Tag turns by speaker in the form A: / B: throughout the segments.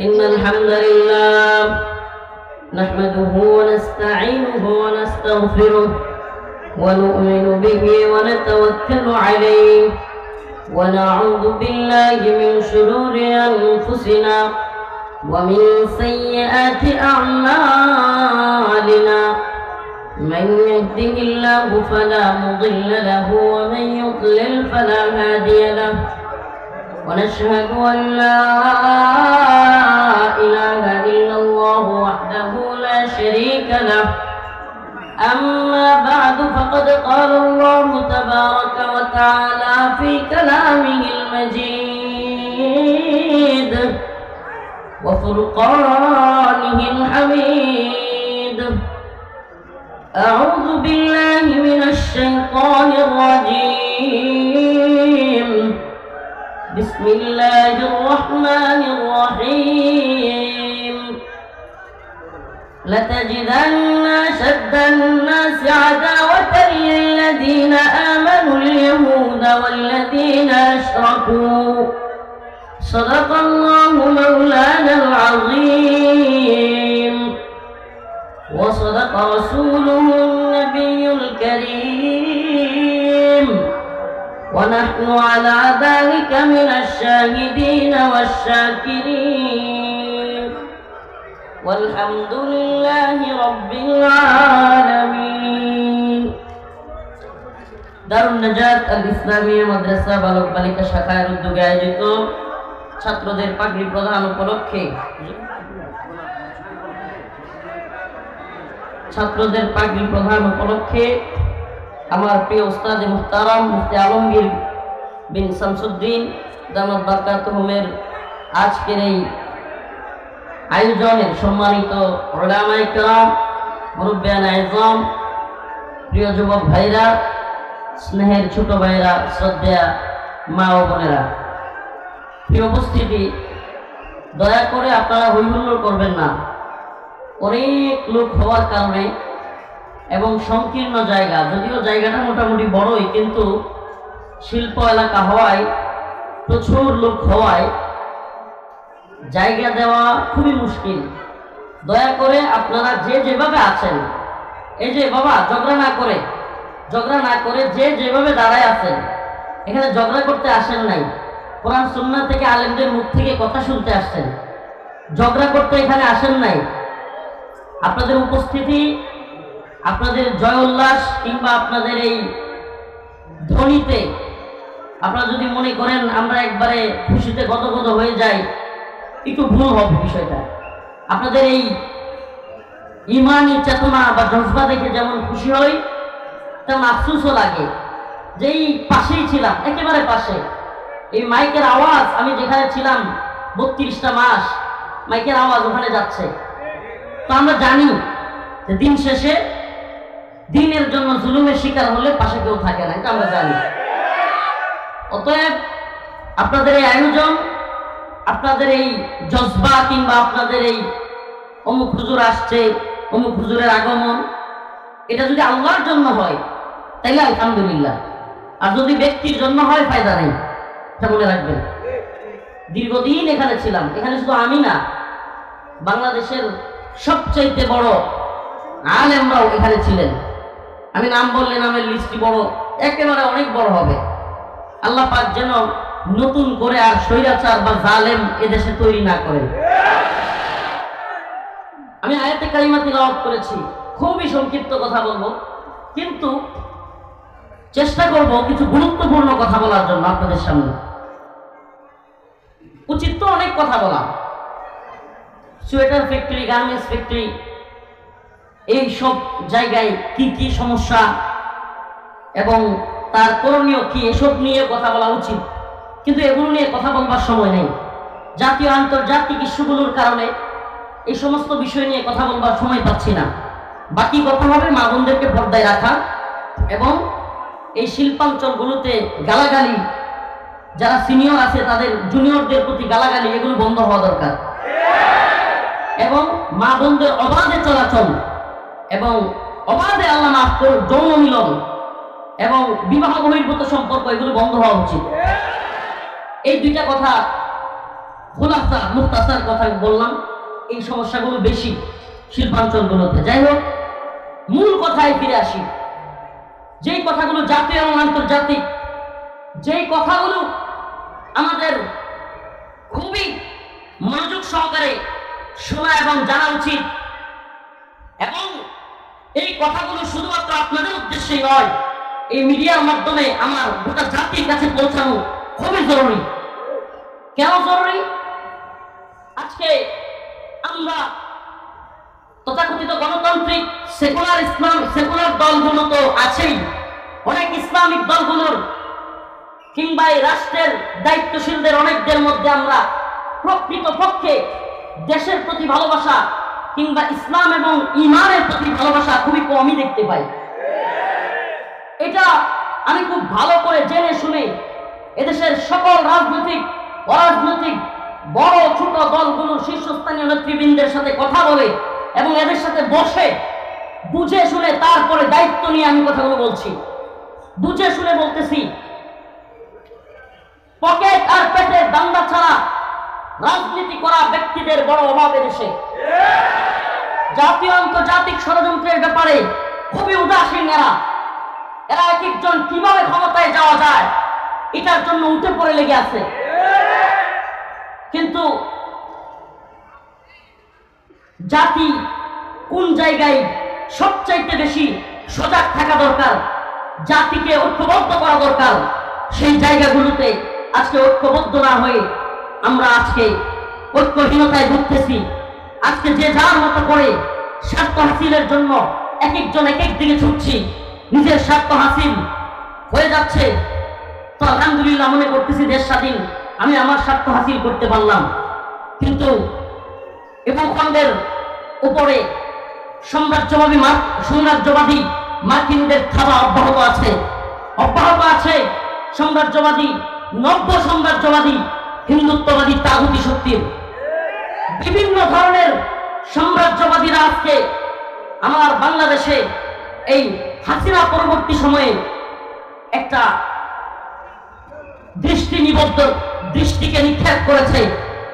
A: إن الحمد لله نحمده ونستعينه ونستغفره ونؤمن به ونتوكل عليه ونعوذ بالله من شرور أنفسنا ومن سيئات أعمالنا من يهده الله فلا مضل له ومن يضلل فلا هادي له ونشهد أن لا إله إلا الله وحده لا شريك له أما بعد فقد قال الله تبارك وتعالى في كلامه المجيد وفرقانه الحميد أعوذ بالله من الشيطان الرجيم بسم الله الرحمن الرحيم لتجدن أشد الناس عداوة للذين آمنوا اليهود والذين أشركوا صدق الله مولانا العظيم وصدق رسوله النبي الكريم ونحن على ذلك من الشاهدين والشاكرين والحمد لله رب العالمين দারুন নাজাত আল ইসলামিয়া মাদ্রাসা বালক বালিকা শাখার উদ্যোগে আয়োজিত ছাত্রদের পাগড়ি প্রদান উপলক্ষে আমার প্রিয় উস্তাদ মুহতারাম মুফতি আলমগীর বিন শামসুদ্দিন দামাত বারকাতুহুমের আজকের এই আয়োজনের সম্মানিত উলামায়ে কেরাম, মুরব্বিয়ানে আযম, প্রিয় যুবক ভাইরা, স্নেহের ছোট ভাইরা, শ্রদ্ধেয়া মা ও বোনেরা, প্রিয় উপস্থিতি, দয়া করে আপনারা হৈহুল্লোড় করবেন না। অনেক লোক হওয়ার কারণে এবং সংকীর্ণ জায়গা, যদিও জায়গাটা মোটামুটি বড়ই, কিন্তু শিল্প এলাকা হওয়ায়, প্রচুর লোক হওয়ায় জায়গা দেওয়া খুবই মুশকিল। দয়া করে আপনারা যে যেভাবে আছেন, এই যে বাবা ঝগড়া না করে যে যেভাবে দাঁড়ায় আছেন, এখানে ঝগড়া করতে আসেন নাই, কোরআন সুন্নাহ থেকে আলেমদের মুখ থেকে কথা শুনতে আসছেন, ঝগড়া করতে এখানে আসেন নাই। আপনাদের উপস্থিতি, আপনাদের জয় উল্লাস কিংবা আপনাদের এই ধ্বনিতে আপনারা যদি মনে করেন আমরা একবারে খুশিতে গদগদ হয়ে যাই, একটু ভুল হবে বিষয়টা। আপনাদের এই ইমানি চেতনা বা জজবা দেখে যেমন খুশি হই, তেমন আফসোসও লাগে যে এই পাশেই ছিলাম, একেবারে পাশে। এই মাইকের আওয়াজ, আমি যেখানে ছিলাম 32টা মাস মাইকের আওয়াজ ওখানে যাচ্ছে। তো আমরা জানি যে দিন শেষে দিনের জন্য জুলুমের শিকার হলে পাশে কেউ থাকে না, এটা আমরা জানি। অতএব আপনাদের এই আয়োজন, আপনাদের এই জজবা কিংবা আপনাদের এই অমুক হুজুর আসছে, অমুক হুজুরের আগমন, এটা যদি আল্লাহর জন্য হয় তাইলে আলহামদুলিল্লাহ, আর যদি ব্যক্তির জন্য হয় ফায়দা নেই, এটা মনে রাখবেন। দীর্ঘদিন এখানে ছিলাম, এখানে শুধু আমি না, বাংলাদেশের সবচাইতে বড় আলেমরাও এখানে ছিলেন। আমি নাম বললে নামের লিস্টটি বড়, একেবারে অনেক বড় হবে। আল্লাহ পাক যেন নতুন করে আর স্বৈরাচার বা জালেম এদেশে তৈরি না করেন। আমি আয়াতে কারিমা তিলাওয়াত করেছি, খুবই সংক্ষিপ্ত কথা বলবো, কিন্তু চেষ্টা করব কিছু গুরুত্বপূর্ণ কথা বলার জন্য আপনাদের সামনে। উচিত তো অনেক কথা বলা, সোয়েটার ফ্যাক্টরি, গার্মেন্টস ফ্যাক্টরি, এই সব জায়গায় কি কি সমস্যা এবং তার করণীয় কি, এসব নিয়ে কথা বলা উচিত, কিন্তু এগুলো নিয়ে কথা বলবার সময় নেই। জাতীয় আন্তর্জাতিক ইস্যুগুলোর কারণে এই সমস্ত বিষয় নিয়ে কথা বলবার সময় পাচ্ছি না। বাকি কথা হবে মা বোনদেরকে পর্দায় রাখা এবং এই শিল্পাঞ্চলগুলোতে গালাগালি, যারা সিনিয়র আছে তাদের জুনিয়রদের প্রতি গালাগালি, এগুলো বন্ধ হওয়া দরকার। এবং মা বোনদের অবাধে চলাচল এবং অবাধে আল্লাহ মাফ করুন যৌন মিলন এবং বিবাহ বহির্ভূত সম্পর্ক, এগুলো বন্ধ হওয়া উচিত। এই দুইটা কথা খোলাসা মুখতাসার কথা বললাম, এই সমস্যাগুলো বেশি শিল্পাঞ্চলগুলোতে। যাই হোক, মূল কথায় ফিরে আসি। যেই কথাগুলো জাতীয় এবং আন্তর্জাতিক, যেই কথাগুলো আমাদের খুবই মনোযোগ সহকারে শোনা এবং জানা উচিত, এবং এই কথাগুলো শুধুমাত্র আপনাদের উদ্দেশ্যেই নয়, এই মিডিয়ার মাধ্যমে আমার গোটা জাতির কাছে পৌঁছানো খুবই জরুরি। কেন জরুরি? আজকে আমরা তথাকথিত গণতান্ত্রিক সেকুলার ইসলাম, সেকুলার দলগুলো তো আছেই, অনেক ইসলামিক দলগুলোর কিংবা এই রাষ্ট্রের দায়িত্বশীলদের অনেকদের মধ্যে আমরা প্রকৃতপক্ষে দেশের প্রতি ভালোবাসা কিংবা ইসলাম এবং ঈমানের প্রতি ভালোবাসা খুবই কমই দেখতে পাই। এটা আমি খুব ভালো করে জেনে শুনে এদেশের সকল রাজনৈতিক অরাজনৈতিক বড় ছোট দলগুলোর শীর্ষস্থানীয় নেতৃবৃন্দের সাথে কথা বলে এবং এদের সাথে বসে বুঝে শুনে তারপরে দায়িত্ব নিয়ে আমি কথাগুলো বলছি। বুঝে শুনে বলতেছি, পকেট আর পেটের দান্দা ছাড়া রাজনীতি করা ব্যক্তিদের বড় অভাব এদেশে। জাতীয় আন্তর্জাতিক ষড়যন্ত্রের ব্যাপারে খুবই উদাসীন এরা। এরা এক একজন কিভাবে ক্ষমতায় যাওয়া যায় এটার জন্য উঠে পড়ে লেগে আছে। কিন্তু জাতি কোন জায়গায় সবচাইতে বেশি সজাগ থাকা দরকার, জাতিকে ঐক্যবদ্ধ করা দরকার, সেই জায়গাগুলোতে আজকে ঐক্যবদ্ধ না হয়ে আমরা আজকে ঐক্যহীনতায় ভুগতেছি। আজকে যে যার মতো করে স্বার্থ হাসিলের জন্য এক একজন এক এক দিকে ছুটছি, নিজের স্বার্থ হাসিল হয়ে যাচ্ছে। তো আলহামদুলিল্লাহ মনে করতেছি দেশ স্বাধীন, আমি আমার স্বার্থ হাসিল করতে পারলাম। কিন্তু এ ভূখণ্ডের উপরে সাম্রাজ্যবাদী মার্কিনদের থাবা অব্যাহত আছে, অব্যাহত আছে। সাম্রাজ্যবাদী, নব্য সাম্রাজ্যবাদী, হিন্দুত্ববাদী তাগুতি শক্তির বিভিন্ন ধরনের সাম্রাজ্যবাদীরা আজকে আমার বাংলাদেশে এই হাসিনা পরবর্তী সময়ে একটা দৃষ্টিকে নিক্ষেপ করেছে।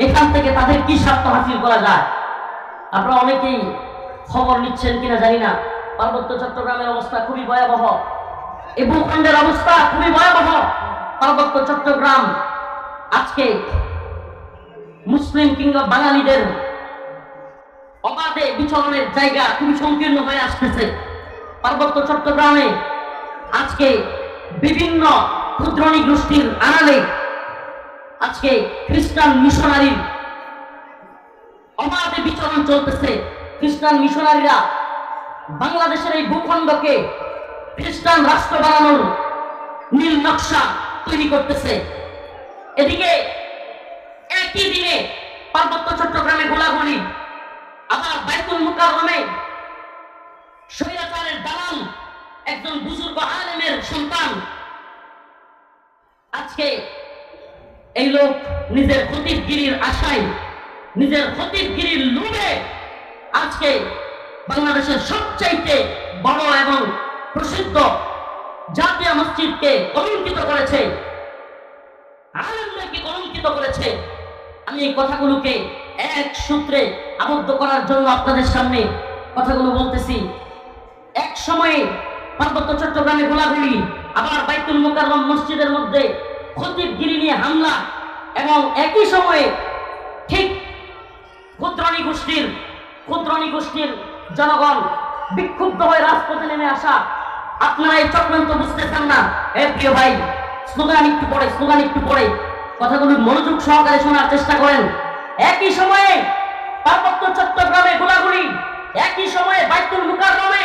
A: এখান থেকে তাদের কি স্বার্থ হাসিল করা যায়? আপনারা অনেকেই খবর নিচ্ছেন কিনা জানি না, পার্বত্য চট্টগ্রামের অবস্থা খুবই ভয়াবহ, এই ভূখণ্ডের অবস্থা খুবই ভয়াবহ। পার্বত্য চট্টগ্রাম আজকে মুসলিম কিংবা বাঙালিদের অবাধে বিচরণের জায়গা খুবই সংকীর্ণ হয়ে আসতেছে। পার্বত্য চট্টগ্রামে আজকে বিভিন্ন ক্ষুদ্রণী গোষ্ঠীর আড়ালে আজকে খ্রিস্টান মিশনারির অবাধে বিচরণ চলতেছে। খ্রিস্টান মিশনারিরা বাংলাদেশের এই ভূখণ্ডকে খ্রিস্টান রাষ্ট্র বানানোর নীল নকশা তৈরি করতেছে। এদিকে একই দিনে পার্বত্য চট্টগ্রামে গোলাগুলি, আবার বাইতুল মুকাররমে স্বৈরাচারের দালাল একজন বুজুর্গ আলেমের সন্তান, আজকে এই লোক নিজের খতিবগিরির আশায়, নিজের খতিবগিরির লোভে আজকে বাংলাদেশের সবচাইতে বড় এবং প্রসিদ্ধ জাতীয় মসজিদকে কলঙ্কিত করেছে, আলেমদেরকে কলঙ্কিত করেছে। আমি এই কথাগুলোকে এক সূত্রে আবদ্ধ করার জন্য আপনাদের সামনে কথাগুলো বলতেছি। এক সময়ে পার্বত্য চট্টগ্রামে গোলাগুলি, আবার বাইতুল মুকাররম মসজিদের মধ্যে খতিবগিরি নিয়ে হামলা, এবং একই সময়ে ঠিক ক্ষুদ্রণী গোষ্ঠীর জনগণ বিক্ষুব্ধ হয়ে রাজপথে নেমে আসা। আপনারা এই চক্রান্ত বুঝতেছেন না। প্রিয় ভাই, স্লোগান একটু পড়ে কথাগুলো মনোযোগ সহকারে শোনার চেষ্টা করেন। একই সময়ে পার্বত্য চট্টগ্রামে গোলাগুলি, একই সময়ে বাইতুল মুকাররমে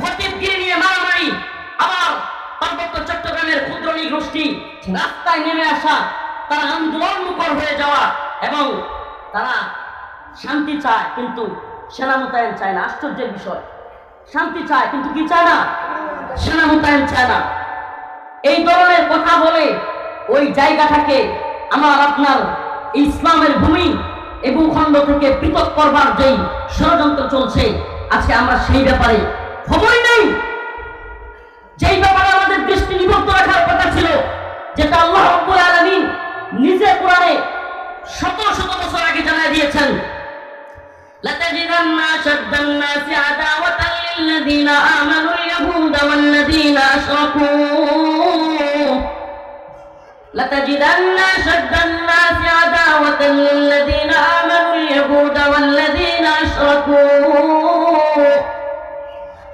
A: খতিবগিরি নিয়ে মারামারি, আবার পার্বত্য চট্টগ্রামের ক্ষুদ্রণী গোষ্ঠী রাস্তায় নেমে আসা, তারা আন্দোলন মুখর হয়ে যাওয়া, এবং তারা শান্তি চায় কিন্তু সেনা মোতায়েন চায় না। আশ্চর্যের বিষয়, শান্তি চায় কিন্তু কি চায় না? সেনা মোতায়েন চায় না। এই ধরনের কথা বলে ওই জায়গাটাকে আমার আপনার ইসলামের ভূমি এই ভূখণ্ড থেকে পৃথক করবার যেই ষড়যন্ত্র চলছে, আজকে আমরা সেই ব্যাপারে খবরই নেই। যেই ব্যাপারে আমাদের দৃষ্টি নিবদ্ধ রাখার কথা ছিল, যেটা আল্লাহ রাব্বুল আলামিন নিজে কোরআনে শত শত জানায় দিয়েছেন লাতাজিদান্না আশাদ্দান নাসি আদাওয়াতান লিল্লাযীনা আমানুল ইয়াহুদা ওয়াল্লাযীনা আশরাকু লাতাজিদান্না আশাদ্দান নাসি আদাওয়াতান লিল্লাযীনা আমানুল ইয়াহুদা ওয়াল্লাযীনা আশরাকু।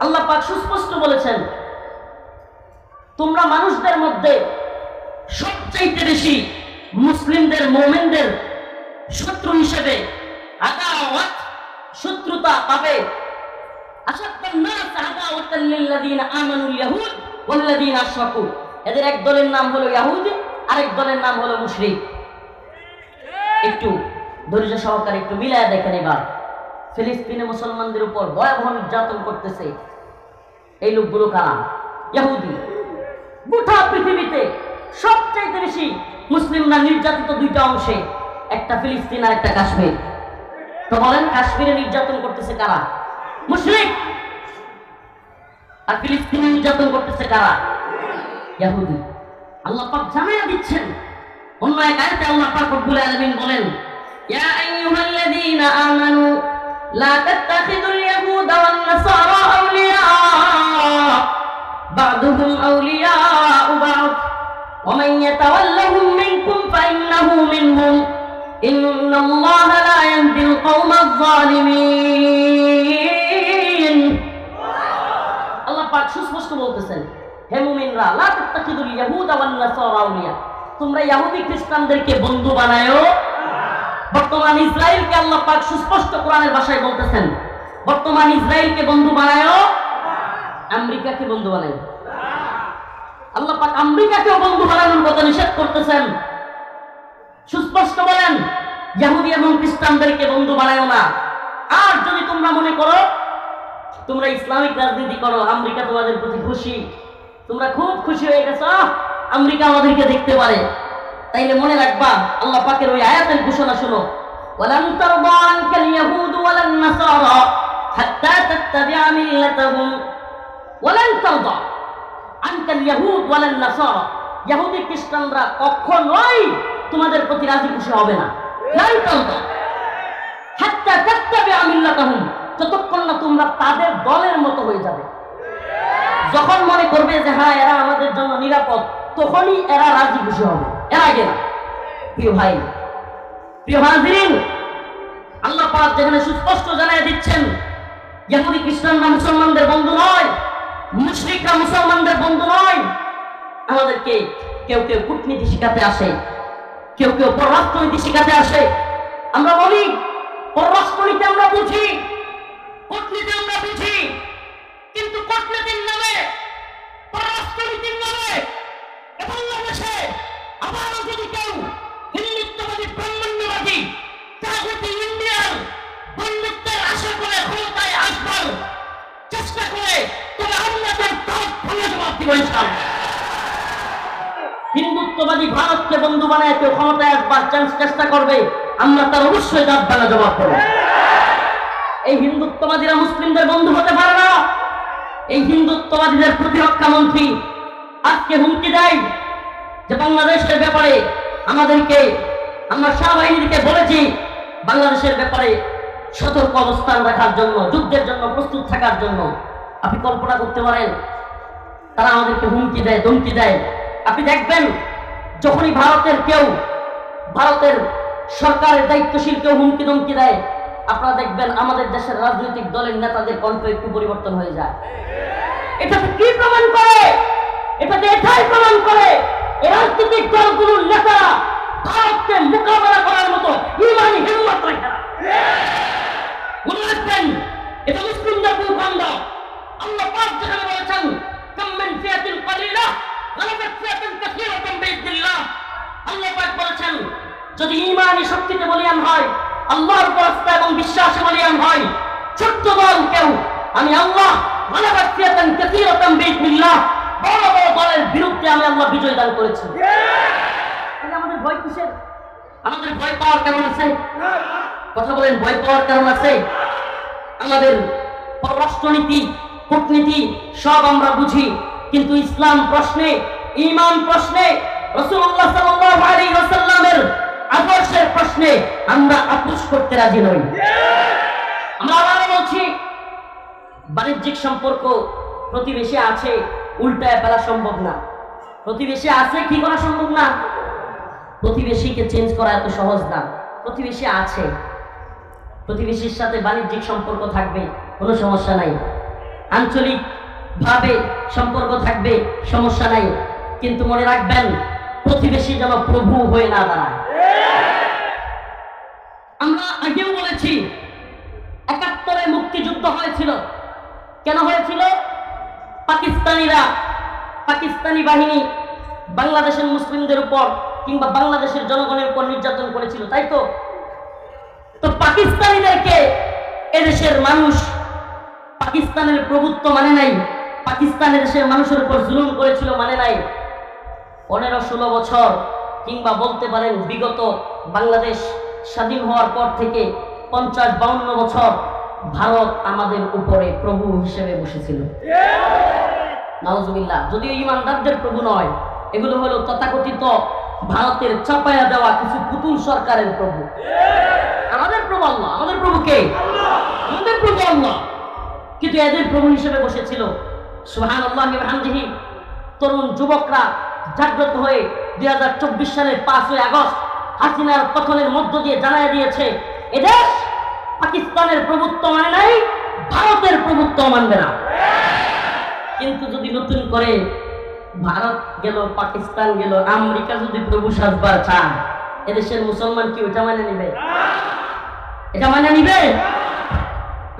A: আল্লাহ পাক সুস্পষ্ট বলেছেন তোমরা মানুষদের মধ্যে সবচাইতে বেশি মুসলিমদের মুমিনদের শত্রু হিসেবে আদাওয়াত শত্রুতা পাবে আশাদ্দান নাস আদাওয়াতান লিল্লাযীনা আমানুল ইয়াহুদ ওয়াল্লাযীনা আশরাকু। এদের এক দলের নাম হলো ইহুদি, আরেক দলের নাম হলো মুশরিক। একটু ধৈর্য সহকারে একটু মিলায়া দেখেন। এবার ফিলিস্তিনে মুসলমানদের উপর ভয়াবহ নির্যাতন করতেছে এই লোকগুলো কারা? ইহুদি। গোটা পৃথিবীতে সবচাইতে বেশি মুসলিমরা নির্যাতিত দুইটা অংশে, একটা ফিলিস্তিন আর একটা কাশ্মীর। তো বলেন কাশ্মীরে নির্যাতন করতেছে কারা? মুশরিক। আর ফিলিস্তিনে নির্যাতন করতেছে কারা? ইহুদি। আল্লাহ পাক জানায়া দিচ্ছেন অন্য এক আয়াতে আল্লাহ পাক রব্বুল আলামিন বলেন ইয়া আইয়ুহাল্লাযীনা আমানু লা তাত্তাখিযুল ইয়াহুদা ওয়ান নাসারা আউলিয়া বা'দুহুম আউলিয়াউ বা'দ ওয়া মান ইয়াতাওয়াল্লাহুম মিনকুম ফাইন্নাহু মিনহুম ইন্নাল্লাহা লা ইয়াহদিল কওমাজ যালিমিন। আল্লাহ পাক সুস্পষ্ট বলতেছেন হে মুমিনরা লা তাত্তাখিযুল ইয়াহুদা ওয়ান নাসারা আউলিয়া, তোমরা ইহুদি খ্রিস্টানদেরকে বন্ধু বানায়ো। বর্তমান ইসরায়েলকে আল্লাহ পাক সুস্পষ্ট কোরআনের ভাষায় বলতেছেন বর্তমান ইসরায়েলকে বন্ধু বানায়ো, আমেরিকাকে বন্ধু বানায়ো। আল্লাহ পাক আমেরিকাকেও বন্ধু বানানোর কথা নিষেধ করতেছেন। সুস্পষ্ট বলেন ইহুদি এবং খ্রিস্টানদেরকে বন্ধু বানায়ো না। আর যদি তোমরা মনে করো তোমরা ইসলামিক রাজনীতি করো, আমেরিকা তোমাদের প্রতি খুশি, তোমরা খুব খুশি হয়ে গেছো আমেরিকা আমাদেরকে দেখতে পারে, তাইলে মনে রাখবা আল্লাহ পাকের ওই আয়াতের ঘোষণা শুনো ওয়ালান তারদা আনকাল ইয়াহুদু ওয়ালান নাসারা হাত্তা তাত্তাবিআ মিল্লাতাহুম। ওয়ালান তারদা আনকাল ইয়াহুদ ওয়ালান নাসারা, ইহুদি খ্রিস্টানরা কখনোই তোমাদের প্রতি রাজি খুশি হবে না। লান তারদা হাত্তা তাত্তাবিআ মিল্লাতাহুম, যতক্ষণ না তোমরা তাদের দলের মতো হয়ে যাবে। যখন মনে করবে যে হ্যাঁ এরা আমাদের জন্য নিরাপদ, তখনই এরা রাজি খুশি হবে, এর আগে না। প্রিয় ভাই, প্রিয় হাজিরিন, আল্লাহ পাক যেখানে সুস্পষ্ট জানিয়ে দিচ্ছেন ইহুদি খ্রিস্টানরা মুসলমানদের বন্ধু নয়, মুশরিকরা মুসলমানদের বন্ধু নয়। আমাদেরকে কেউ কেউ কূটনীতি শিখাতে আসে, কেউ কেউ পররাষ্ট্রনীতি শিখাতে আসে। আমরা বলি পররাষ্ট্রনীতি আমরা বুঝি, কূটনীতি আমরা বুঝি, কিন্তু কূটনীতির নামে পররাষ্ট্রনীতির নামে বাংলাদেশে আবারও যদি কেউ হিন্দুত্ববাদী ব্রাহ্মণ্যবাদী তাগুতি ইন্ডিয়ার বন্ধুত্বের আশা করে ক্ষমতায় আসবার চেষ্টা করে, তবে আমরা তার দাঁত ভাঙা জবাব দিব ইনশাআল্লাহ। হিন্দুত্ববাদী ভারতকে বন্ধু বানায় কেউ ক্ষমতায় আসবার চেষ্টা করবে, আমরা তার অবশ্যই দাঁত ভাঙা জবাব দেব। এই হিন্দুত্ববাদীরা মুসলিমদের বন্ধু হতে পারে না। এই হিন্দুত্ববাদীদের প্রতিরক্ষা মন্ত্রী আজকে হুমকি দেয় যে বাংলাদেশের ব্যাপারে আমাদেরকে, আমরা সেনাবাহিনীকে বলেছি বাংলাদেশের ব্যাপারে সতর্ক অবস্থান রাখার জন্য, যুদ্ধের জন্য প্রস্তুত থাকার জন্য। আপনি কল্পনা করতে পারেন তারা আমাদেরকে হুমকি দেয়, ধমকি দেয়। আপনি দেখবেন যখনই ভারতের সরকারের দায়িত্বশীল কেউ হুমকি ধমকি দেয়, আপনারা দেখবেন আমাদের দেশের রাজনৈতিক দলের নেতাদের কণ্ঠ একটু পরিবর্তন হয়ে যায়। এটাতে কি প্রমাণ করে? এটাতে এটাই প্রমাণ করে এই রাজনৈতিক দলগুলোর নেতারা ভারতকে মোকাবেলা করার মতো ইমানি হিম্মত রাখে না। মনে রাখবেন এটা মুসলিমদের ভূখণ্ড। আল্লাহ পাক যেখানে বলেছেন কাম মিন ফিয়াতিন কালিলা গালাবাত ফিয়াতান কাসীরাতান বিইذনিল্লাহ, আল্লাহ পাক বলেছেন যদি ইমানি শক্তিতে বলিয়ান হয়, আল্লাহর উপর আস্থা এবং বিশ্বাসে বলিয়ান হয়, ছোট্ট দল কেউ আমি আল্লাহ গালাবাত ফিয়াতান কাসীরাতান বিইذনিল্লাহ, বড় বড় দলের বিরুদ্ধে আমি আল্লাহ বিজয় দান করেছি। তাহলে আমাদের ভয় কিসের? আমাদের ভয় পাওয়ার কারণ আছে? কথা বলেন, ভয় পাওয়ার কারণ আছে? আমাদের পররাষ্ট্রনীতি, কূটনীতি সব আমরা বুঝি, কিন্তু ইসলাম প্রশ্নে, ঈমান প্রশ্নে রাসূলুল্লাহ সাল্লাল্লাহু আলাইহি ওয়াসাল্লামের আদর্শের প্রশ্নে আমরা আপোষ করতে রাজি নই। আমরা আবার বলছি, বাণিজ্যিক সম্পর্ক প্রতিবেশী আছে, উল্টায় ফেলা সম্ভব না। প্রতিবেশী আছে, কি করা সম্ভব না? প্রতিবেশীকে চেঞ্জ করা এত সহজ না। প্রতিবেশী আছে, প্রতিবেশীর সাথে বাণিজ্যিক সম্পর্ক থাকবে, কোনো সমস্যা নাই। আঞ্চলিক ভাবে সম্পর্ক থাকবে, সমস্যা নাই। কিন্তু মনে রাখবেন, প্রতিবেশী যেন প্রভু হয়ে না দাঁড়ায়। আমরা আগেও বলেছি, ৭১ মুক্তিযুদ্ধ হয়েছিল। কেন হয়েছিল? পাকিস্তানি বাহিনী বাংলাদেশের মুসলিমদের উপর কিংবা বাংলাদেশের জনগণের উপর নির্যাতন করেছিল, তাই তো? তো পাকিস্তানিদেরকে এদেশের মানুষ পাকিস্তানের প্রভুত্ব মানে নাই, পাকিস্তানের দেশের মানুষের উপর জুলুম করেছিল মানে নাই। ১৫-১৬ বছর কিংবা বলতে পারেন বিগত বাংলাদেশ স্বাধীন হওয়ার পর থেকে ৫০-৫২ বছর ভারত আমাদের উপরে প্রভু হিসেবে বসেছিল। নাউজুবিল্লাহ। যদিও ইমানদারদের প্রভু নয়, এগুলো হলো তথাকথিত ভারতের চাপায়া দেওয়া কিছু পুতুল সরকারের প্রভু। আমাদের প্রভু আল্লাহ। আমাদের প্রভু কে? আমাদের প্রভু আল্লাহ। কিন্তু এদের প্রভু হিসেবে বসেছিল। সুবহানাল্লাহি ওয়া বিহামদিহি। তরুণ যুবকরা জাগ্রত হয়ে ২০২৪ সালের ৫ই আগস্ট হাসিনার পতনের মধ্য দিয়ে জানায় দিয়েছে, এদেশ পাকিস্তানের প্রভুত্ব মানে নাই, ভারতের প্রভুত্ব মানবে না। কিন্তু যদি নতুন করে ভারত গেল, পাকিস্তান গেল, আমেরিকা যদি প্রভু সাজবার চান, এদেশের মুসলমান কি ওটা মানে নিবে? এটা মানে নিবে?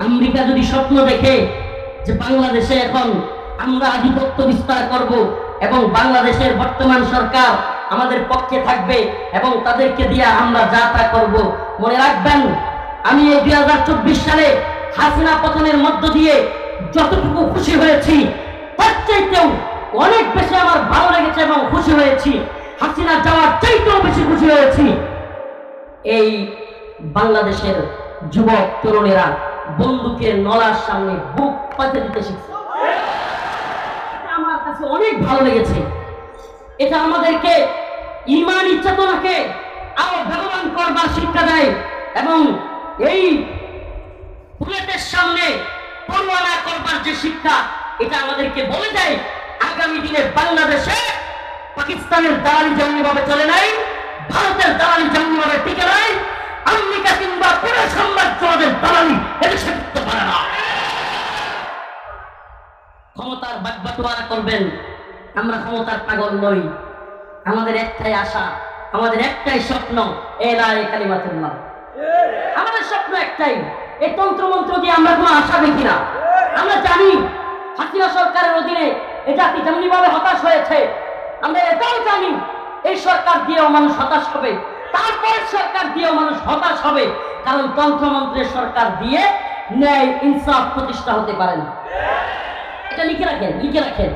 A: আমেরিকা যদি স্বপ্ন দেখে যে বাংলাদেশে এখন আমরা আধিপত্য বিস্তার করব এবং বাংলাদেশের বর্তমান সরকার আমাদের পক্ষে থাকবে এবং তাদেরকে দিয়ে আমরা যা তা করব, মনে রাখবেন, আমি এই ২০২৪ সালে হাসিনা পতনের মধ্য দিয়ে যতটুকু খুশি হয়েছি, তার চাইতেও অনেক বেশি আমার ভালো লেগেছে এবং খুশি হয়েছি, হাসিনা যাওয়ার চাইতেও বেশি খুশি হয়েছি এই বাংলাদেশের যুবক তরুণেরা বন্দুকের নলার সামনে বুক পাতে দিতে শিখছে। আমার কাছে অনেক ভালো লেগেছে। এটা আমাদেরকে ঈমানি চেতনাকে আরো বেগবান করবার শিক্ষা দেয় এবং এই বুলেটের সামনে পরোয়া না করবার যে শিক্ষা, এটা আমাদেরকে বলে দেয় আগামী দিনে বাংলাদেশে পাকিস্তানের দালালি যেমনিভাবে চলে নাই, ভারতের দালালি যেমনিভাবে টিকে নাই, আমেরিকা কিংবা পুরো সাম্রাজ্যবাদের দালালি এদেশে টিকতে পারে না। ক্ষমতার বাগবাটোয়ারা করবেন, আমরা ক্ষমতার পাগল নই। আমাদের একটাই আশা, আমাদের একটাই স্বপ্ন, এলায়ে কালিমাতুল্লাহ। আমাদের স্বপ্ন একটাই। এই তন্ত্রমন্ত্র দিয়ে আমরা কোনো আশা দেখি না। আমরা জানি হাসিনা সরকারের অধীনে এটা কি যেমনিভাবে হতাশ হয়েছে, আমরা এটাও জানি এই সরকার দিয়েও মানুষ হতাশ হবে, তারপর সরকার দিয়েও মানুষ হতাশ হবে, কারণ তন্ত্রমন্ত্রের সরকার দিয়ে ন্যায় ইনসাফ প্রতিষ্ঠা হতে পারে না। এটা লিখে রাখেন, লিখে রাখেন।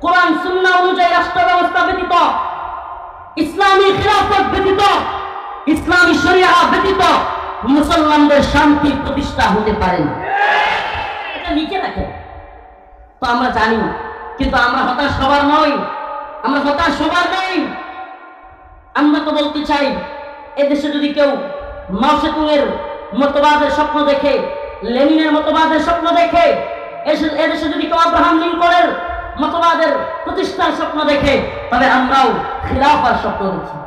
A: কোরআন সুন্নাহ অনুযায়ী রাষ্ট্র ব্যবস্থা ব্যতীত, ইসলামী খিলাফত ব্যতীত, ইসলামী শরিয়া ব্যতীত মুসলমানদের শান্তি প্রতিষ্ঠা হতে পারে না। এটা লিখে রাখেন। তো আমরা জানি, কিন্তু আমরা হতাশ সবার নই, আমরা হতাশ সবার নই। আমরা তো বলতে চাই, এদেশে যদি কেউ মাও সেতুংয়ের মতবাদের স্বপ্ন দেখে, লেনিনের মতবাদের স্বপ্ন দেখে, এদেশে যদি কেউ আব্রাহাম লিঙ্কনের মতবাদের প্রতিষ্ঠার স্বপ্ন দেখে, তবে আমরাও খিলাফার স্বপ্ন দেখি,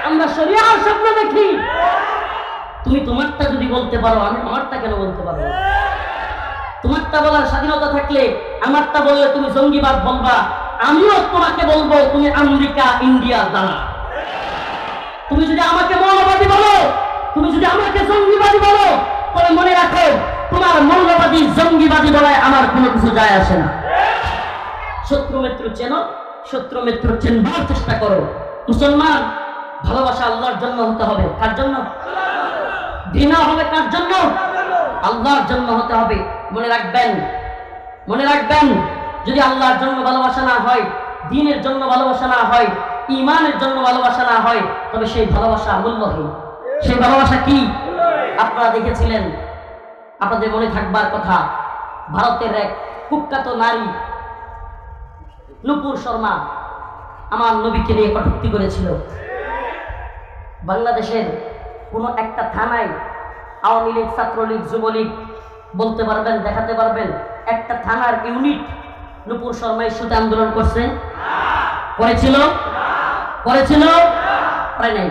A: আমরা শরিয়ার স্বপ্ন দেখি। তুমি তোমারটা যদি বলতে পারো, আমি আমারটা কেন বলতে পারবো? তোমারটা বলার স্বাধীনতা থাকলে আমারটা বললে তুমি জঙ্গিবাদ বলবা, আমিও তোমাকে বলবো তুমি আমেরিকা ইন্ডিয়া দাঁড়া। তুমি যদি আমাকে মৌলবাদী বলো, তুমি যদি আমাকে জঙ্গিবাদী বলো, তবে মনে রাখো তোমার মৌলবাদী জঙ্গিবাদী বলায় আমার কোনো কিছু যায় আসে না। শত্রু মিত্র চেনো, শত্রু মিত্র চেনবার চেষ্টা করো। মুসলমান, ভালোবাসা আল্লাহর জন্য হতে হবে। কার জন্য? ঘৃণা হবে কার জন্য? আল্লাহর জন্য হতে হবে। মনে রাখবেন, মনে রাখবেন, যদি আল্লাহর জন্য ভালোবাসা না হয়, দ্বীনের জন্য ভালোবাসা না হয়, ঈমানের জন্য ভালোবাসা না হয়, তবে সেই ভালোবাসা মূল্যহীন। সেই ভালোবাসা কি? আপনারা দেখেছিলেন, আপনাদের মনে থাকবার কথা, ভারতের এক কুখ্যাত নারী নূপুর শর্মা আমার নবীকে নিয়ে কটূক্তি করেছিল। বাংলাদেশের কোনো একটা থানায় আওয়ামী লীগ, ছাত্রলীগ, যুবলীগ বলতে পারবেন, দেখাতে পারবেন একটা থানার ইউনিট নূপুর শর্মা ইস্যুতে আন্দোলন করছে? করেছিল? করে নাই।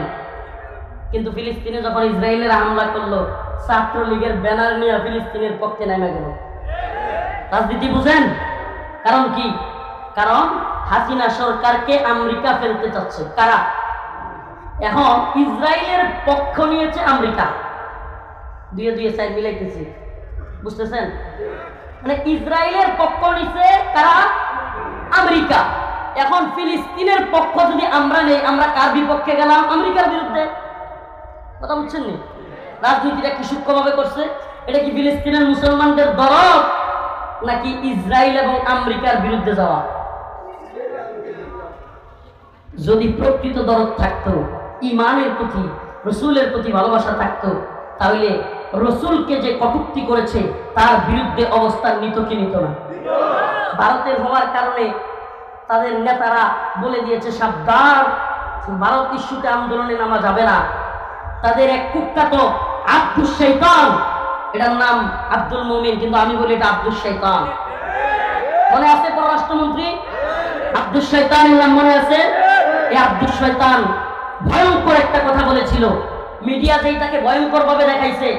A: কিন্তু ফিলিস্তিনে যখন ইসরায়েলের হামলা করলো, ছাত্রলীগের ব্যানার নিয়ে ফিলিস্তিনের পক্ষে নেমে গেল। রাজনীতি বুঝেন? কারণ কি? কারণ হাসিনা সরকারকে আমেরিকা ফেলতে চাচ্ছে। কারা? এখন ইসরায়েলের পক্ষ নিয়েছে আমেরিকা। দুয়ে দুয়ে সাইড মিলাইতেছি, বুঝতেছেন? মানে ইসরায়েলের পক্ষ নিছে কারা? আমেরিকা। এখন ফিলিস্তিনের পক্ষ যদি আমরা নেই, আমরা কার বিপক্ষে গেলাম? আমেরিকার বিরুদ্ধে। কথা বুঝছেন নি? রাজনীতিটা কি সূক্ষ্মভাবে করছে? এটা কি ফিলিস্তিনের মুসলমানদের দরদ, নাকি ইসরায়েল এবং আমেরিকার বিরুদ্ধে যাওয়া? যদি প্রকৃত দরদ থাকতো, ইমানের প্রতি, রসুলের প্রতি ভালোবাসা থাকতো, তাহলে রসুলকে যে কটূক্তি করেছে তার বিরুদ্ধে অবস্থান নিত কি নিত না? ভারতের হওয়ার কারণে তাদের নেতারা বলে দিয়েছে সাবধান, ভারত ইস্যুতে আন্দোলনে নামা যাবে না। তাদের এক কুখ্যাত আব্দুল শৈতান, এটার নাম আব্দুল মুমিন, কিন্তু আমি বলি এটা আব্দুল শৈতান। মনে আছে পররাষ্ট্রমন্ত্রী আব্দুল শৈতানের নাম মনে আছে? এই আব্দুল শৈতান ভয়ঙ্কর একটা কথা বলেছিল। মিডিয়া যেটাকে ভয়ঙ্কর ভাবে দেখাইছে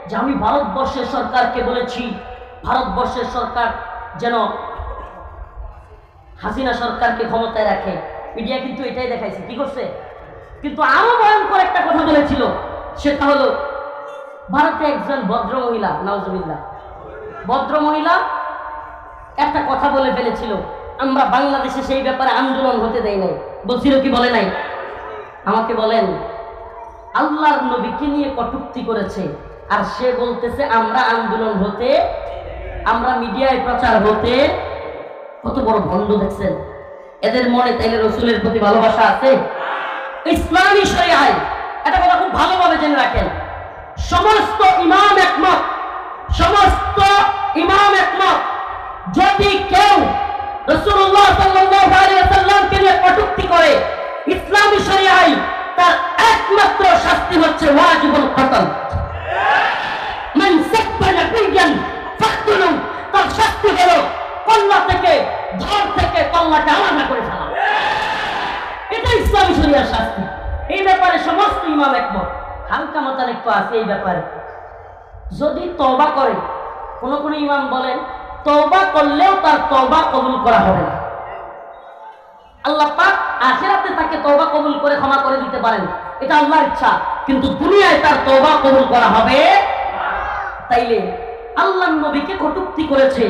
A: যে আমি ভারতবর্ষের সরকারকে বলেছি ভারতবর্ষের সরকার যেন হাসিনা সরকারকে ক্ষমতায় রাখে। মিডিয়া কিন্তু এটাই দেখাইছে। কি করছে? কিন্তু আরো ভয়ঙ্কর একটা কথা বলেছিল, সেটা হলো ভারতে একজন ভদ্র মহিলা, নাউজুবিল্লাহ, ভদ্র মহিলা একটা কথা বলে ফেলেছিল, আমরা বাংলাদেশে সেই ব্যাপারে আন্দোলন হতে দেই নাই। বলছিল কি বলে নাই? আমাকে বলেন, আল্লাহর নবীকে নিয়ে কটূক্তি করেছে আর সে বলতেছে আমরা আন্দোলন হতে, আমরা মিডিয়ায় প্রচার হতে। কত বড় ভণ্ড দেখছেন এদের মনে। তাইলে রসুলের প্রতি ভালোবাসা আছে? ইসলামী শরিয়ায় এটা কথা খুব ভালোভাবে জেনে রাখেন, সমস্ত ইমাম একমত, সমস্ত ইমাম একমত, যদি কেউ রাসূলুল্লাহ সাল্লাল্লাহু আলাইহি ওয়াসাল্লামকে নিয়ে কটূক্তি করে, ইসলামী শরিয়ায় তার একমাত্র শাস্তি হচ্ছে ওয়াজিবুল কতল। মান সাব্বা নাবিয়ান ফাকতুলু, তার শাস্তি হলো কল্লা থেকে, ধর থেকে কল্লাকে আলাদা করে ফেলা। এটা ইসলামী শরিয়ার শাস্তি। এই ব্যাপারে সমস্ত ইমাম একমত। হালকা মাতাল একটু আছে এই ব্যাপারে। যদি তওবা করে, কোন কোন ইমাম বলেন তওবা করলেও তার তওবা কবুল করা হবে না। আল্লাহ পাক আখিরাতে তাকে তওবা কবুল করে ক্ষমা করে দিতে পারেন, এটা আল্লাহর ইচ্ছা, কিন্তু দুনিয়ায় তার তওবা কবুল করা হবে। তাইলে আল্লাহর নবীকে কটূক্তি করেছে,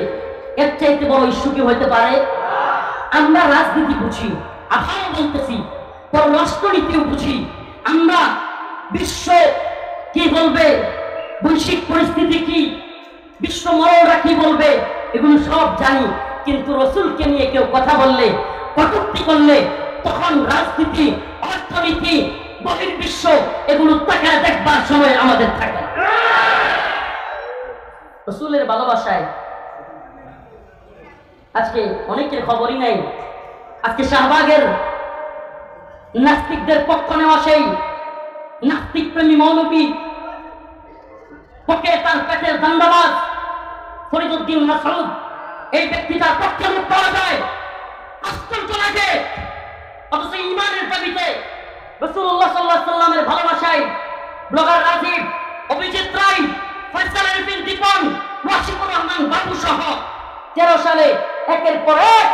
A: এর চাইতে বড় ইস্যু কি হইতে পারে? আমরা রাজনীতি বুঝি, আবার বলতেছি পররাষ্ট্রনীতিও বুঝি, আমরা বিশ্ব কি বলবে, বৈশ্বিক পরিস্থিতি কি, বিশ্ব মরণরা কি বলবে, এগুলো সব জানি। কিন্তু রসুলকে নিয়ে কেউ কথা বললে, কটূক্তি করলে, তখন রাজনীতি, অর্থনীতি, বহির্বিশ্ব এগুলো তাকায় দেখবার সময় আমাদের থাকে না। রসুলের ভালোবাসায় আজকে অনেকের খবরই নাই। আজকে শাহবাগের নাস্তিকদের পক্ষ নেওয়া সেই নাস্তিক প্রেমী মৌলবী, পক্ষে তার পেটের দান্দাবাজ ফরিদউদ্দিন মাসউদ, এই ব্যক্তিটার পক্ষে মুখ পাওয়া যায়, আশ্চর্য লাগে। অথচ ইমানের দাবিতে রাসূলুল্লাহ সাল্লাল্লাহু আলাইহি ওয়াসাল্লামের ভালোবাসায় ব্লগার রাজীব, অভিজিৎ রায়, ফয়সাল আরিফিন দীপন, ওয়াসিকুর রহমান বাবু সহ 13 সালে একের পর এক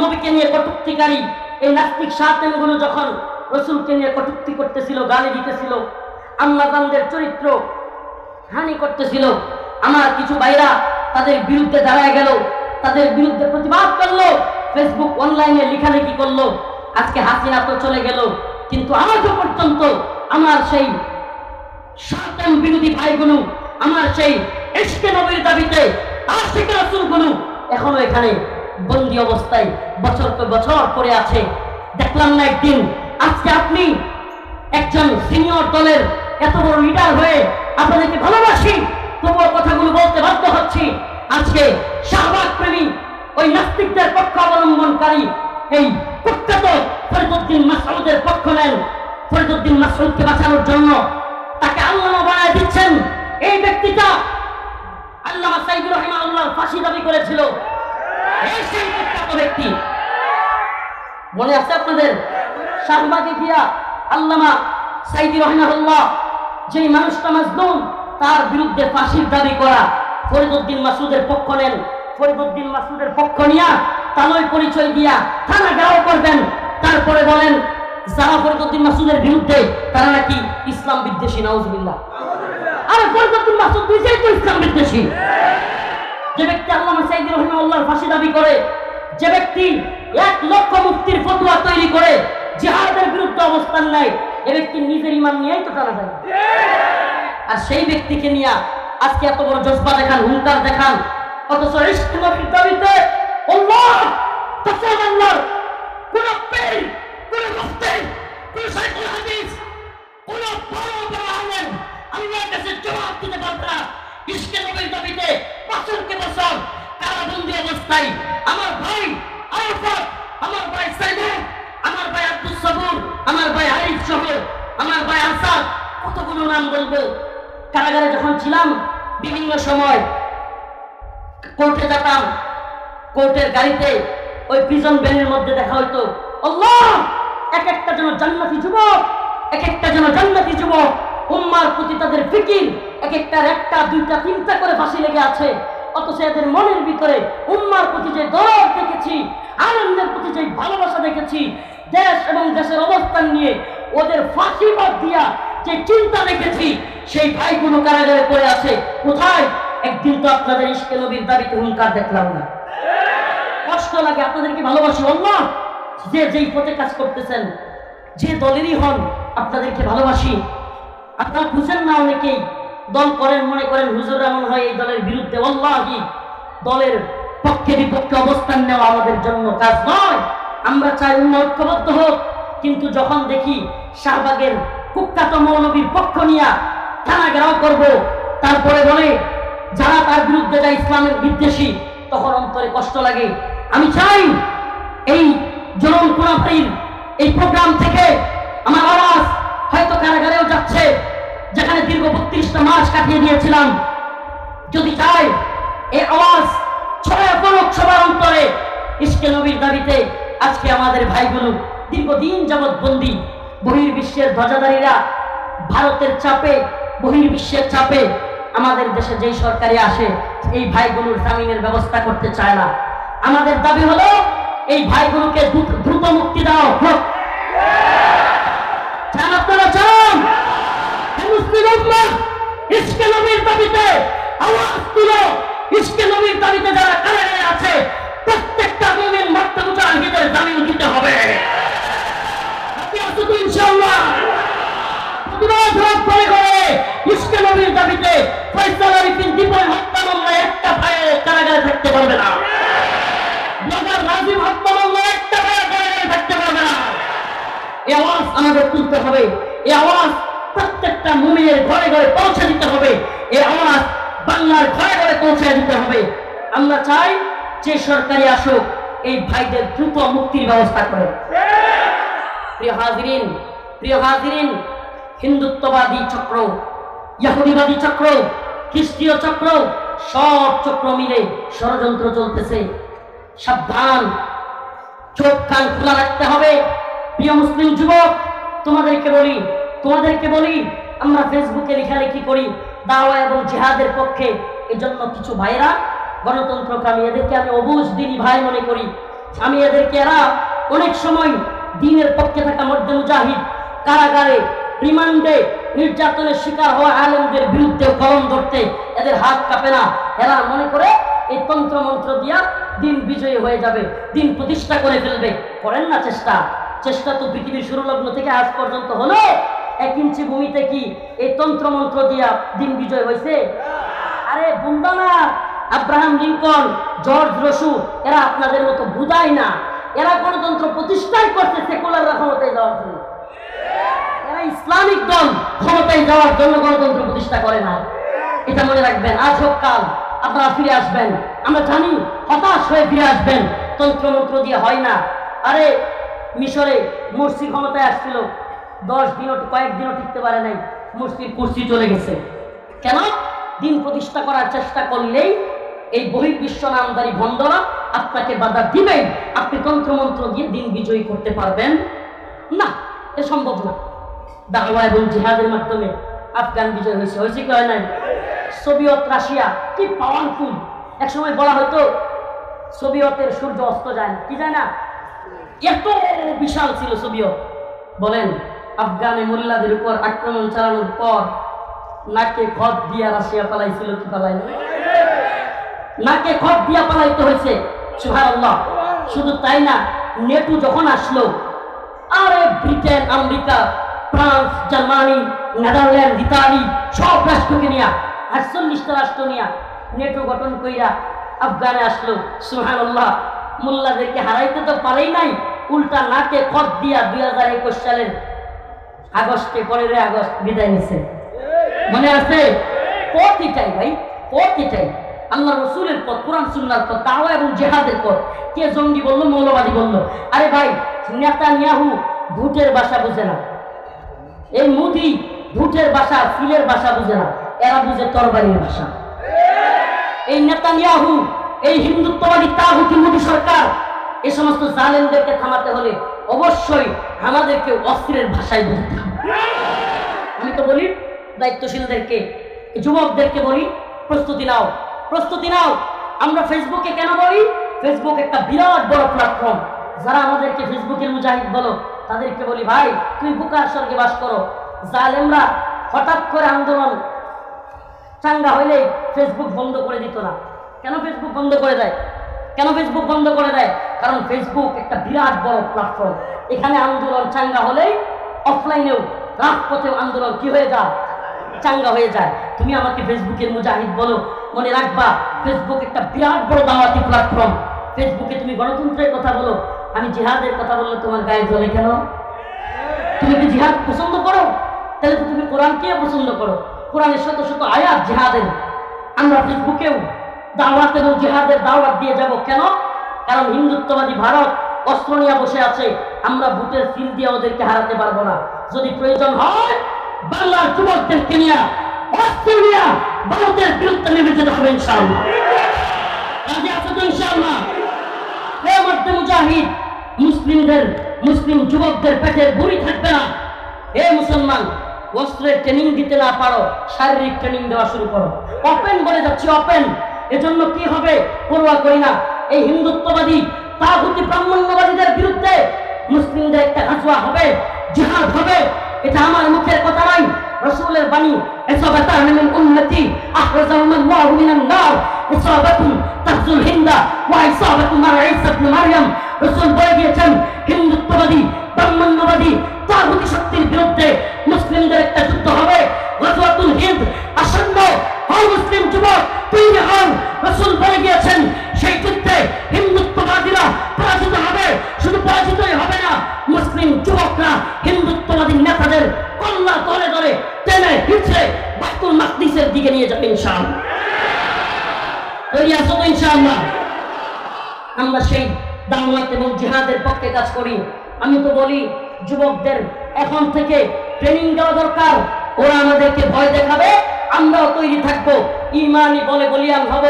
A: নবীকে নিয়ে কটূক্তিকারী এই নাস্তিক শায়তানগুলো যখন রসুলকে নিয়ে কটূক্তি করতেছিল, গালি দিতেছিল, আম্মাজানদের চরিত্র হানি করতেছিল, আমার কিছু ভাইরা তাদের বিরুদ্ধে দাঁড়ায় গেল, তাদের বিরুদ্ধে প্রতিবাদ করলো, ফেসবুক অনলাইনে লেখালেখি করলো। আজকে হাসিনা তো চলে গেল, কিন্তু আজও পর্যন্ত আমার সেই শায়তান বিরোধী ভাইগুলো, আমার সেই ইশকে নবীর দাবিতে আশিক রাসূলগুলো এখনো এখানে বন্দী অবস্থায় বছর পর বছর পরে আছে। দেখলাম না একদিন, আজকে আপনি একজন সিনিয়র দলের এত বড় লিডার হয়ে আপনাদেরকে ভালোবাসি, তবুও কথাগুলো বলতে বাধ্য হচ্ছি। আজকে শাহবাগ প্রেমী ওই নাস্তিকদের পক্ষ অবলম্বনকারী এই কুখ্যাত ফরিদউদ্দিন মাসউদের পক্ষ নেন। ফরিদউদ্দিন মাসউদকে বাঁচানোর জন্য তাকে আল্লামা বানায় দিচ্ছেন। এই ব্যক্তিটা আল্লামা সাইদি রাহিমাহুল্লাহ ফাঁসি দাবি করেছিল। এই সেই বিখ্যাত ব্যক্তি মনে আছে আপনাদের? শাহবাগে গিয়া আল্লামা সাইদি রাহিমাহুল্লাহ যেই মানুষটা মাজলুম তার বিরুদ্ধে ফাঁসির দাবি করা, ফরিদউদ্দিন মাসউদের পক্ষ নেন। ফরিদউদ্দিন মাসউদের পক্ষ নিয়া তালয় পরিচয় দিয়া থানা ঘেরাও করবেন। তারপরে বলেন যারা ফরিদউদ্দিন মাসউদের বিরুদ্ধে তারা নাকি ইসলাম বিদ্বেষী। নাউজুবিল্লাহ। আরে ফরিদউদ্দিন মাসউদ নিজেই তো ইসলাম বিদ্বেষী। যে ব্যক্তি আল্লামা সাইদি রাহিমাহুল্লাহর ফাঁসি দাবি করে, যে ব্যক্তি 1 লক্ষ মুফতির ফতোয়া তৈরি করে জিহাদের বিরুদ্ধে অবস্থান নেয়, এ ব্যক্তি নিজের ঈমান নিয়েই তো টানা যায়। আর সেই ব্যক্তিকে নিয়ে আজকে এত বড় জজবা দেখান, হুঙ্কার দেখান, অথচ ইশক নবীর দাবিতে আল্লাহ কসম আল্লাহর কোন পীর, কোন মুফতি, কোন শাইখুল হাদিস, কোন বড় বড় আলেম আল্লাহর কাছে জবাব দিতে পারবে না। ইশক নবীর দাবিতে বছরকে বছর কারাবন্দী অবস্থায় আমার ভাই আরাফাত, আমার ভাই সাইদুর, আমার ভাই আব্দুস সবুর, আমার ভাই আরিফ সহ আমার ভাই আসাদ, কতগুলো নাম বলবো। কারাগারে যখন ছিলাম বিভিন্ন সময় কোর্টে যেতাম, কোর্টের গাড়িতে ওই প্রিজন ভ্যানের মধ্যে দেখা হইতো আল্লাহ এক একটা যেন জান্নাতি যুবক, এক একটা যেন জান্নাতি যুবক, উম্মার প্রতি তাদের ফিকির, এক একটার 1টা 2টা 3টা করে ফাঁসি লেগে আছে। অথচ এদের মনের ভিতরে উম্মার প্রতি যে দরদ দেখেছি, আনন্দের প্রতি যে ভালোবাসা দেখেছি, দেশ এবং দেশের অবস্থান নিয়ে ওদের ফাঁসি বাদ দিয়া যে চিন্তা দেখেছি, সেই ভাইগুলো কারাগারে পড়ে আছে। কোথায়? একদিন তো আপনাদের ইশকে নবীর দাবিতে হুঙ্কার দেখলাম না। কষ্ট লাগে। আপনাদেরকে ভালোবাসি আল্লাহ, যে যেই পথে কাজ করতেছেন, যে দলেরই হন, আপনাদেরকে ভালোবাসি। আপনারা বুঝেন না, অনেকেই দল করেন, মনে করেন হুজুররা মনে হয় এই দলের বিরুদ্ধে। আল্লাহি দলের পক্ষে বিপক্ষে অবস্থান নেওয়া আমাদের জন্য কাজ নয়। আমরা চাই উম্মাহ ঐক্যবদ্ধ হোক। কিন্তু যখন দেখি শাহবাগের কুখ্যাত মৌলবীর পক্ষ নিয়ে থানা ঘেরাও করব, তারপরে বলে যারা তার বিরুদ্ধে যায় ইসলামের বিদ্বেষী, তখন অন্তরে কষ্ট লাগে। আমি চাই এই জনন কোনাফারির এই প্রোগ্রাম থেকে আমার আওয়াজ হয়তো কারাগারেও যাচ্ছে, যেখানে দীর্ঘ 32টা মাস কাটিয়ে দিয়েছিলাম। যদি চাই এই আওয়াজ ছড়ায় পড়ুক সবার অন্তরে। ইশকে নবীর দাবিতে আজকে আমাদের ভাইগুলো দীর্ঘদিন যাবৎ বন্দী। বহির্বিশ্বের ধ্বজাধারীরা ভারতের চাপে, বহির্বিশ্বের চাপে আমাদের দেশে যেই সরকারি আসে, এই ভাইগুলোর জামিনের ব্যবস্থা করতে চায় না। আমাদের দাবি হলো এই ভাইগুলোকে দ্রুত মুক্তি দাও হোক। আপনারা চান মুসলিম উম্মাহ ইশকে নবীর দাবিতে আওয়াজ তুলো। ইশকে নবীর দাবিতে যারা কারাগারে আছে, প্রত্যেকটা মুমিন মাত্র মুজাহিদের জামিন দিতে হবে। ইনশাআল্লাহ প্রতিবাদ করে করে ইশকে নবীর দাবিতে ফয়সাল আরিফিন দীপন হত্যা মামলায় একটা ভাই কারাগারে থাকতে পারবে না। ব্লগার নাজিম হত্যা মামলায় একটা ভাই কারাগারে থাকতে পারবে না। এই আওয়াজ আমাদের তুলতে হবে। এই আওয়াজ প্রত্যেকটা মুমিনের ঘরে ঘরে পৌঁছে দিতে হবে। এই আওয়াজ বাংলার ঘরে ঘরে পৌঁছে দিতে হবে। আমরা চাই যে সরকারি আসুক, এই ভাইদের দ্রুত মুক্তির ব্যবস্থা করে। প্রিয় হাজিরিন, প্রিয় হাজিরিন, হিন্দুত্ববাদী চক্র, ইহুদিবাদী চক্র, খ্রিস্টীয় চক্র, সব চক্র মিলে ষড়যন্ত্র চলতেছে। সাবধান, চোখ কান খোলা রাখতে হবে। প্রিয় মুসলিম যুবক, তোমাদেরকে বলি আমরা ফেসবুকে লেখালেখি করি দাওয়া এবং জিহাদের পক্ষে। এজন্য কিছু ভাইরা গণতন্ত্রকামী, এদেরকে আমি অবুঝ দিনী ভাই মনে করি। আমি এদেরকে, এরা অনেক সময় দিনের পক্ষে থাকা মধ্যে মুজাহিদ, কারাগারে রিমান্ডে নির্যাতনের শিকার হওয়া আলেমদের বিরুদ্ধে কলম ধরতে এদের হাত কাঁপে না। এরা মনে করে এই তন্ত্র মন্ত্র দিয়া দিন বিজয়ী হয়ে যাবে, দিন প্রতিষ্ঠা করে ফেলবে। করেন না চেষ্টা তো পৃথিবীর শুরু লগ্ন থেকে আজ পর্যন্ত হলো। 1 ইঞ্চি ভূমিতে কি এই তন্ত্র মন্ত্র দিয়া দিন বিজয় হয়েছে? আরে বুন্দা না, আব্রাহাম লিঙ্কন, জর্জ রসু, এরা আপনাদের মতো বুদাই না। এরা গণতন্ত্র প্রতিষ্ঠাই করতে সেকুলাররা ক্ষমতায় যাওয়ার জন্য। এরা ইসলামিক দল ক্ষমতায় যাওয়ার জন্য গণতন্ত্র প্রতিষ্ঠা করে না। এটা মনে রাখবেন। আজ হোক কাল আপনারা ফিরে আসবেন, আমরা জানি হতাশ হয়ে ফিরে আসবেন। তন্ত্র মন্ত্র দিয়ে হয় না। আরে মিশরে মুরসি ক্ষমতায় আসছিল, 10 দিনও কয়েকদিনও টিকতে পারে নাই, মুসলিম কুর্সি চলে গেছে। কেন? দিন প্রতিষ্ঠা করার চেষ্টা করলেই এই বহির্বিশ্ব নামদারি ভণ্ডরা আপনাকে বাধা দিবেই। আপনি তন্ত্রমন্ত্র দিয়ে দিন বিজয়ী করতে পারবেন না, এ সম্ভব না। দাওয়া এবং জিহাদের মাধ্যমে আফগান বিজয় হয়েছে, হয়েছে কি হয় নাই? সোভিয়েত রাশিয়া কি পাওয়ারফুল! এক সময় বলা হয়তো সোভিয়েতের সূর্য অস্ত যায় না, কি যায় না, এত বিশাল ছিল সোভিয়েত। বলেন আফগানে মোল্লাদের উপর আক্রমণ চালানোর পর নাকে খত দিয়া রাশিয়া পালাইছিল কি পালাই না? নাকে খত দিয়া পালাইতে হয়েছে। সুবহানাল্লাহ। শুধু তাই না, নেটো যখন আসলো, আরে Britain, America, France, Germany, Netherland, Italy সব রাষ্ট্রকে নিয়ে 48টা রাষ্ট্র নিয়ে নেটো গঠন কইরা আফগানে আসলো। সুবহানাল্লাহ। মোল্লাদেরকে হারাইতে তো পারেই নাই, উল্টা নাকে খত দিয়া 2021 সালের আগস্টে 15 আগস্ট বিদায় নিছে। মনে আছে? পথ এটাই ভাই, পথ এটাই। আল্লাহ রসুলের পথ, কোরআন সুন্নাহর পথ, দাওয়া এবং জিহাদের পথ। কে জঙ্গি বললো, মৌলবাদী বললো? আরে ভাই, নেতানিয়াহু ভূতের ভাষা বুঝে না, এই মোদি ভূতের ভাষা, ফিলের ভাষা বুঝে না, এরা বুঝে তরবারির ভাষা। এই নেতানিয়াহু, এই হিন্দুত্ববাদী তাগুতি মোদি সরকার, এই সমস্ত জালেমদেরকে থামাতে হলে অবশ্যই আমাদেরকে অস্ত্রের ভাষায় বুঝতে হবে। আমি তো বলি দায়িত্বশীলদেরকে, যুবকদেরকে বলি, প্রস্তুতি নাও, প্রস্তুতি নাও। আমরা ফেসবুকে কেন বলি? ফেসবুক একটা বিরাট বড় প্ল্যাটফর্ম। যারা আমাদেরকে ফেসবুকের মুজাহিদ বলো, তাদেরকে বলি ভাই তুমি বুকার স্বর্গে বাস করো। জালেমরা হঠাৎ করে আন্দোলন চাঙ্গা হইলে ফেসবুক বন্ধ করে দিত না। কেন ফেসবুক বন্ধ করে দেয়? কেন ফেসবুক বন্ধ করে দেয়? কারণ ফেসবুক একটা বিরাট বড় প্ল্যাটফর্ম। এখানে আন্দোলন চাঙ্গা হলেই অফলাইনেও রাজপথেও আন্দোলন কি হয়ে যায়? চাঙ্গা হয়ে যায়। তুমি আমাকে ফেসবুকের মুজাহিদ বলো, মনে রাখবা ফেসবুক একটা বিরাট বড় দাওয়াতি প্ল্যাটফর্ম। ফেসবুকে তুমি গণতন্ত্রের কথা বলো, আমি জিহাদের কথা বললে তোমার গায়ে জ্বলে কেন? তুমি কি জিহাদ পছন্দ করো? তাহলে তো তুমি কোরআনকে পছন্দ করো। কোরআনের শত শত আয়াত জিহাদের। আমরা ফেসবুকেও দাওয়াত এবং জিহাদের দাওয়াত দিয়ে যাব। কেন? কারণ হিন্দুত্ববাদী ভারত অস্ত্র নিয়ে বসে আছে। আমরা ভোটের ফিল দিয়ে ওদেরকে হারাতে পারবো না। যদি প্রয়োজন হয় বাংলার যুবকদেরকে নিয়ে অস্ত্র নিয়ে ভারতের বিরুদ্ধে নেমে যেতে হবে ইনশাআল্লাহ। রাজি আছো তো ইনশাআল্লাহ? হে মর্দে মুজাহিদ, মুসলিম যুবকদের পেটের বুড়ি থাকবে না। হে মুসলমান, অস্ত্রের ট্রেনিং দিতে না পারো, শারীরিক ট্রেনিং দেওয়া শুরু করো। ওপেন বলে যাচ্ছি, ওপেন। এজন্য কি হবে পরোয়া করি না। এই হিন্দুত্ববাদী তাগুতি ব্রাহ্মণ্যবাদীদের বিরুদ্ধে মুসলিমদের একটা হাসুয়া হবে, জিহাদ হবে। এটা আমার মুখের কথা নয়, রাসূলের বাণী। ইসাবাতান মিন উম্মতি আখরাজাহুমুল্লাহু মিনান নার ইসাবাতুন তাহজুল হিন্দা ওয়া ইসাবাতু মা ঈসা ইবনে মারইয়াম। রাসূল বলে দিয়েছেন হিন্দুত্ববাদী ব্রাহ্মণ্যবাদী তাগুতি শক্তির বিরুদ্ধে মুসলিমদের একটা যুদ্ধ হবে। গাজওয়াতুল হিন্দ আসন্ন। হও মুসলিম যুবক, তৈরি হও। রাসূল বলে গিয়েছেন সেই যুদ্ধে হিন্দুত্ববাদীরা পরাজিত হবে। শুধু পরাজিতই হবে না, মুসলিম যুবকরা হিন্দুত্ববাদী নেতাদের কল্লা ধরে ধরে টেনে হিঁচড়ে বাইতুল মাকদিসের দিকে নিয়ে যাবে ইনশাআল্লাহ। তৈরি আছো তো ইনশাআল্লাহ? আমরা সেই দাওয়াত এবং জিহাদের পক্ষে কাজ করি। আমি তো বলি যুবকদের এখন থেকে ট্রেনিং দেওয়া দরকার। ওরা আমাদেরকে ভয় দেখাবে, আমরাও তৈরি থাকবো, ইমানি বলে বলিয়ান হব।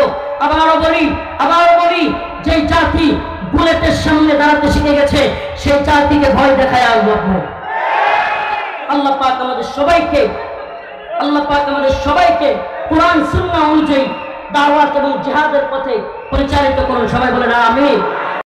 A: আবারও বলি যেই জাতি বুলেটের সামনে দাঁড়াতে শিখে গেছে সেই জাতিকে ভয় দেখায় আর লাভ নেই। আল্লাহ পাক আমাদের সবাইকে কোরআন সুন্নাহ অনুযায়ী দাওয়াত এবং জিহাদের পথে পরিচালিত করুন। সবাই বলেন আমিন।